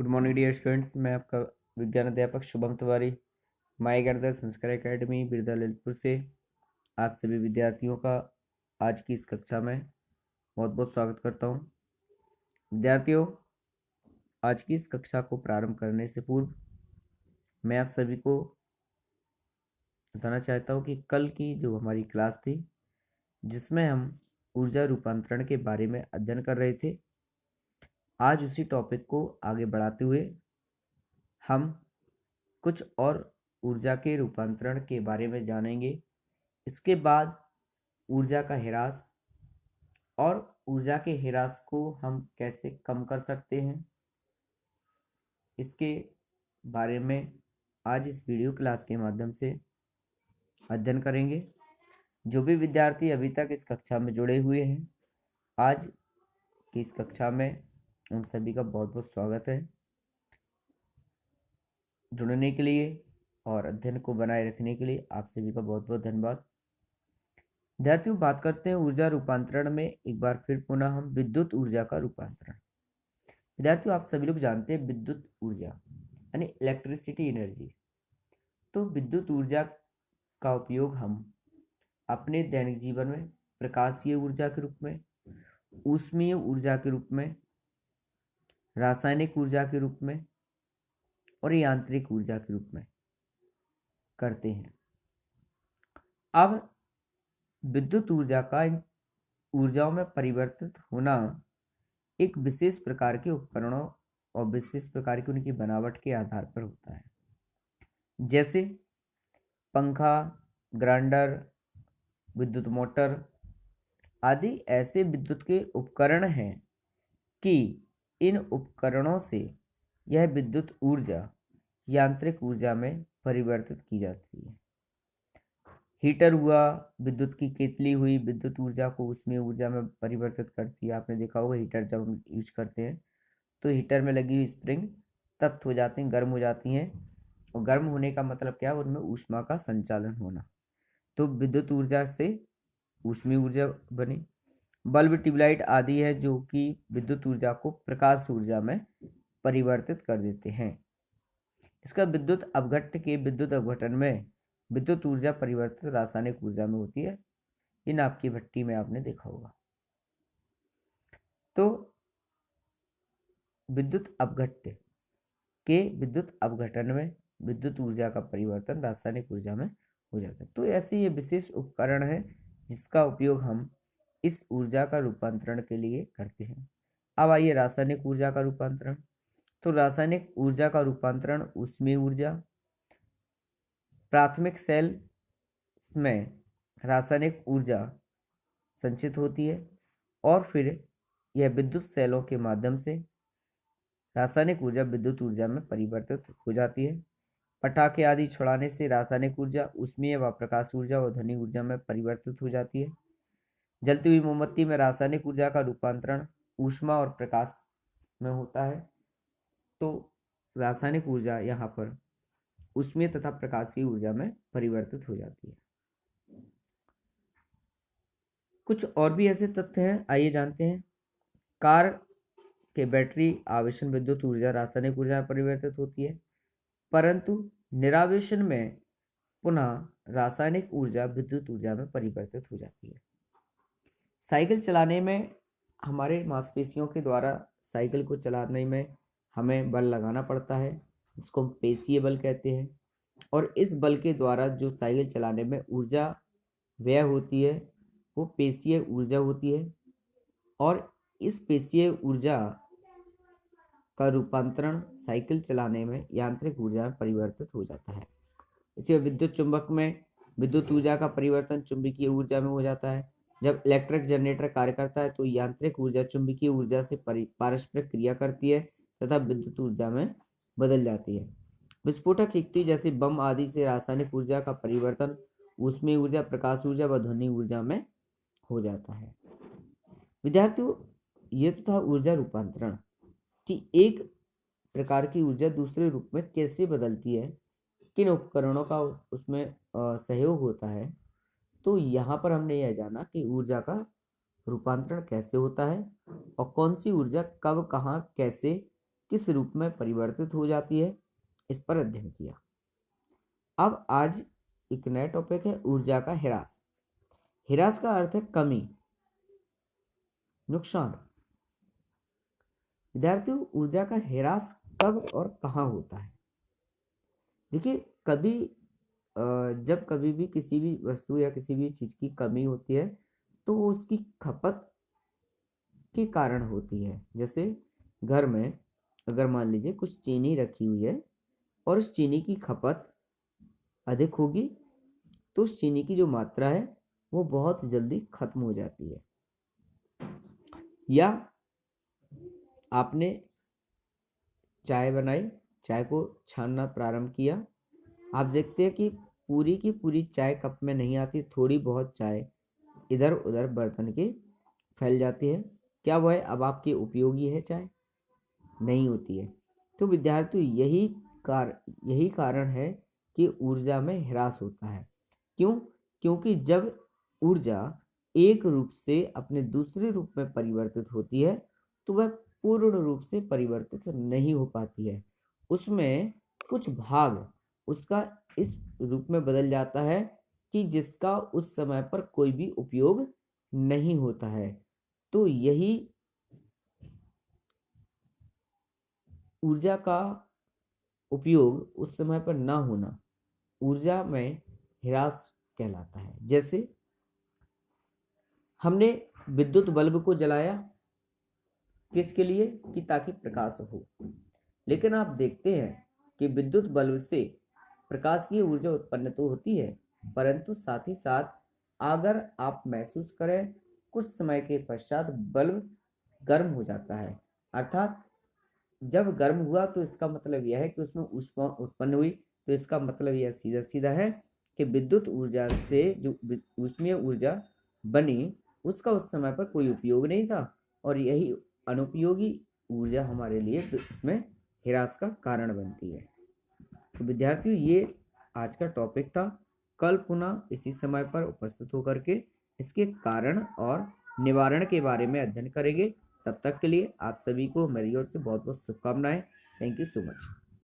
Good morning dear students. मैं आपका विज्ञान अध्यापक शुभम तिवारी माई गर्दा संस्कार एकेडमी बिरदा ललितपुर से आप सभी विद्यार्थियों का आज की इस कक्षा में बहुत बहुत स्वागत करता हूं। विद्यार्थियों, आज की इस कक्षा को प्रारंभ करने से पूर्व मैं आप सभी को बताना चाहता हूं कि कल की जो हमारी क्लास थी जिसमें हम ऊर्जा रूपांतरण के बारे में अध्ययन कर रहे थे, आज उसी टॉपिक को आगे बढ़ाते हुए हम कुछ और ऊर्जा के रूपांतरण के बारे में जानेंगे। इसके बाद ऊर्जा का ह्रास और ऊर्जा के ह्रास को हम कैसे कम कर सकते हैं, इसके बारे में आज इस वीडियो क्लास के माध्यम से अध्ययन करेंगे। जो भी विद्यार्थी अभी तक इस कक्षा में जुड़े हुए हैं, आज की इस कक्षा में उन सभी का बहुत बहुत स्वागत है। जुड़ने के लिए और अध्ययन को बनाए रखने के लिए आप सभी का बहुत बहुत धन्यवाद। विद्यार्थियों, बात करते हैं ऊर्जा रूपांतरण में एक बार फिर पुनः हम विद्युत ऊर्जा का रूपांतरण। विद्यार्थियों, आप सभी लोग जानते हैं विद्युत ऊर्जा यानी इलेक्ट्रिसिटी एनर्जी। तो विद्युत ऊर्जा का उपयोग हम अपने दैनिक जीवन में प्रकाशीय ऊर्जा के रूप में, ऊष्मीय ऊर्जा के रूप में, रासायनिक ऊर्जा के रूप में और यांत्रिक ऊर्जा के रूप में करते हैं। अब विद्युत ऊर्जा का इन ऊर्जाओं में परिवर्तित होना एक विशेष प्रकार के उपकरणों और विशेष प्रकार की उनकी बनावट के आधार पर होता है, जैसे पंखा, ग्राइंडर, विद्युत मोटर आदि ऐसे विद्युत के उपकरण हैं कि इन उपकरणों से यह विद्युत ऊर्जा यांत्रिक ऊर्जा में परिवर्तित की जाती है। हीटर हुआ, विद्युत की केतली हुई, विद्युत ऊर्जा को उसमें ऊर्जा में परिवर्तित करती है। आपने देखा होगा हीटर जब हम यूज करते हैं तो हीटर में लगी हुई स्प्रिंग तप्त हो जाती हैं, गर्म हो जाती हैं, और गर्म होने का मतलब क्या है, उनमें ऊष्मा का संचालन होना। तो विद्युत ऊर्जा से ऊष्मीय ऊर्जा बनी। बल्ब, ट्यूबलाइट आदि है जो कि विद्युत ऊर्जा को प्रकाश ऊर्जा में परिवर्तित कर देते हैं। इसका विद्युत अपघट्ट के विद्युत अपघटन में विद्युत ऊर्जा परिवर्तित रासायनिक ऊर्जा में होती है। इन आपकी भट्टी में आपने देखा होगा। तो विद्युत अपघट्ट के विद्युत अपघटन में विद्युत ऊर्जा का परिवर्तन रासायनिक ऊर्जा में हो जाता है। तो ऐसे ये विशेष उपकरण है जिसका उपयोग हम इस ऊर्जा का रूपांतरण के लिए करते हैं। अब आइए रासायनिक ऊर्जा का रूपांतरण। तो रासायनिक ऊर्जा का रूपांतरण ऊष्मीय ऊर्जा, प्राथमिक सेल में रासायनिक ऊर्जा संचित होती है और फिर यह विद्युत सेलों के माध्यम से रासायनिक ऊर्जा विद्युत ऊर्जा में परिवर्तित हो जाती है। पटाखे आदि छुड़ाने से रासायनिक ऊर्जा ऊष्मीय व प्रकाश ऊर्जा व ध्वनि ऊर्जा में परिवर्तित हो जाती है। जलती हुई मोमबत्ती में रासायनिक ऊर्जा का रूपांतरण ऊष्मा और प्रकाश में होता है। तो रासायनिक ऊर्जा यहाँ पर ऊष्मीय तथा प्रकाशीय ऊर्जा में परिवर्तित हो जाती है। कुछ और भी ऐसे तथ्य हैं, आइए जानते हैं। कार के बैटरी आवेशन विद्युत ऊर्जा रासायनिक ऊर्जा में परिवर्तित होती है, परंतु निरावेशन में पुनः रासायनिक ऊर्जा विद्युत ऊर्जा में परिवर्तित हो जाती है। साइकिल चलाने में हमारे मांसपेशियों के द्वारा साइकिल को चलाने में हमें बल लगाना पड़ता है, इसको हम पेशीय बल कहते हैं। और इस बल के द्वारा जो साइकिल चलाने में ऊर्जा व्यय होती है वो पेशीय ऊर्जा होती है, और इस पेशीय ऊर्जा का रूपांतरण साइकिल चलाने में यांत्रिक ऊर्जा में परिवर्तित हो जाता है। इसी विद्युत चुंबक में विद्युत ऊर्जा का परिवर्तन चुंबकीय ऊर्जा में हो जाता है। जब इलेक्ट्रिक जनरेटर कार्य करता है तो यांत्रिक ऊर्जा चुंबकीय ऊर्जा से पारस्परिक क्रिया करती है तथा विद्युत ऊर्जा में बदल जाती है। विस्फोटक युक्ति जैसे बम आदि से रासायनिक ऊर्जा का परिवर्तन ऊष्मीय ऊर्जा, प्रकाश ऊर्जा व ध्वनि ऊर्जा में हो जाता है। विद्यार्थियों, ये तो था ऊर्जा रूपांतरण कि एक प्रकार की ऊर्जा दूसरे रूप में कैसे बदलती है, किन उपकरणों का उसमें सहयोग होता है। तो यहाँ पर हमने यह जाना कि ऊर्जा का रूपांतरण कैसे होता है और कौन सी ऊर्जा कब, कहाँ, कैसे किस रूप में परिवर्तित हो जाती है, इस पर अध्ययन किया। अब आज एक नया टॉपिक है ऊर्जा का ह्रास। ह्रास का अर्थ है कमी, नुकसान। विद्यार्थियों, ऊर्जा का ह्रास कब और कहाँ होता है? देखिए, कभी जब कभी भी किसी भी वस्तु या किसी भी चीज की कमी होती है तो वो उसकी खपत के कारण होती है। जैसे घर में अगर मान लीजिए कुछ चीनी रखी हुई है और उस चीनी की खपत अधिक होगी तो उस चीनी की जो मात्रा है वो बहुत जल्दी खत्म हो जाती है। या आपने चाय बनाई, चाय को छानना प्रारंभ किया, आप देखते हैं कि पूरी की पूरी चाय कप में नहीं आती, थोड़ी बहुत चाय इधर उधर बर्तन के फैल जाती है। क्या वह अब आपकी उपयोगी है? चाय नहीं होती है। तो विद्यार्थियों, यही कारण है कि ऊर्जा में ह्रास होता है। क्यों? क्योंकि जब ऊर्जा एक रूप से अपने दूसरे रूप में परिवर्तित होती है तो वह पूर्ण रूप से परिवर्तित नहीं हो पाती है। उसमें कुछ भाग उसका इस रूप में बदल जाता है कि जिसका उस समय पर कोई भी उपयोग नहीं होता है। तो यही ऊर्जा का उपयोग उस समय पर ना होना ऊर्जा में ह्रास कहलाता है। जैसे हमने विद्युत बल्ब को जलाया, किसके लिए? कि ताकि प्रकाश हो। लेकिन आप देखते हैं कि विद्युत बल्ब से प्रकाशीय ऊर्जा उत्पन्न तो होती है, परंतु साथ ही साथ अगर आप महसूस करें कुछ समय के पश्चात बल्ब गर्म हो जाता है। अर्थात जब गर्म हुआ तो इसका मतलब यह है कि उसमें ऊष्मा उत्पन्न हुई। तो इसका मतलब यह सीधा सीधा है कि विद्युत ऊर्जा से जो ऊष्मीय ऊर्जा बनी उसका उस समय पर कोई उपयोग नहीं था और यही अनुपयोगी ऊर्जा हमारे लिए उसमें ह्रास का कारण बनती है। तो विद्यार्थियों, ये आज का टॉपिक था। कल पुनः इसी समय पर उपस्थित होकर के इसके कारण और निवारण के बारे में अध्ययन करेंगे। तब तक के लिए आप सभी को मेरी ओर से बहुत बहुत शुभकामनाएं। Thank you so much.